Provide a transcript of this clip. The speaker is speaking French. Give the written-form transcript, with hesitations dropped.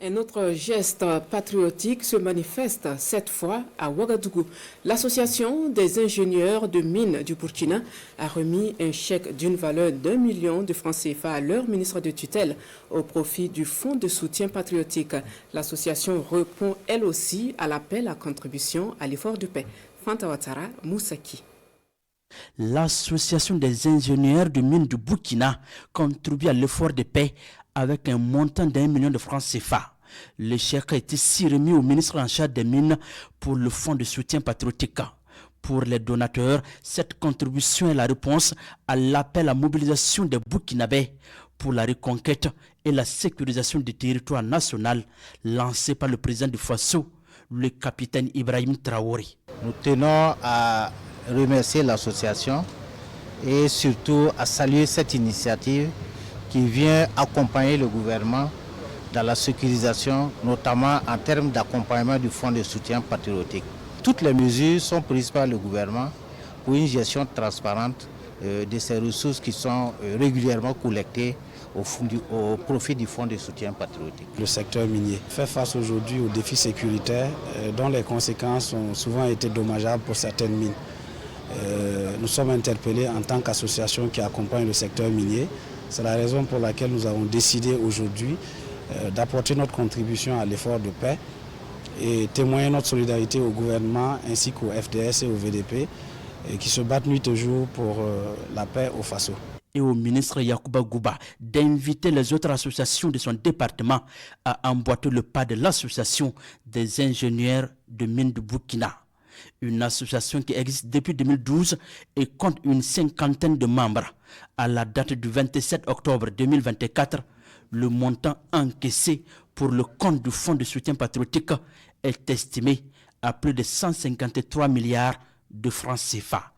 Un autre geste patriotique se manifeste cette fois à Ouagadougou. L'association des ingénieurs de mines du Burkina a remis un chèque d'une valeur d'1 million de francs CFA à leur ministre de tutelle au profit du fonds de soutien patriotique. L'association répond elle aussi à l'appel à contribution à l'effort de paix. Fanta Ouattara, Moussaki. L'association des ingénieurs de mines du Burkina contribue à l'effort de paix avec un montant d'1 million de francs CFA. Le chèque a été remis au ministre en charge des mines pour le fonds de soutien patriotique. Pour les donateurs, cette contribution est la réponse à l'appel à mobilisation des Burkinabés pour la reconquête et la sécurisation du territoire national lancé par le président du Faso, le capitaine Ibrahim Traoré. Nous tenons à remercier l'association et surtout à saluer cette initiative qui vient accompagner le gouvernement dans la sécurisation, notamment en termes d'accompagnement du fonds de soutien patriotique. Toutes les mesures sont prises par le gouvernement pour une gestion transparente de ces ressources qui sont régulièrement collectées au profit du fonds de soutien patriotique. Le secteur minier fait face aujourd'hui aux défis sécuritaires dont les conséquences ont souvent été dommageables pour certaines mines. Nous sommes interpellés en tant qu'association qui accompagne le secteur minier. C'est la raison pour laquelle nous avons décidé aujourd'hui d'apporter notre contribution à l'effort de paix et témoigner notre solidarité au gouvernement ainsi qu'au FDS et au VDP qui se battent nuit et jour pour la paix au Faso. Et au ministre Yacouba Gouba d'inviter les autres associations de son département à emboîter le pas de l'association des ingénieurs de mines du Burkina. Une association qui existe depuis 2012 et compte une cinquantaine de membres. À la date du 27 octobre 2024, le montant encaissé pour le compte du fonds de soutien patriotique est estimé à plus de 153 milliards de francs CFA.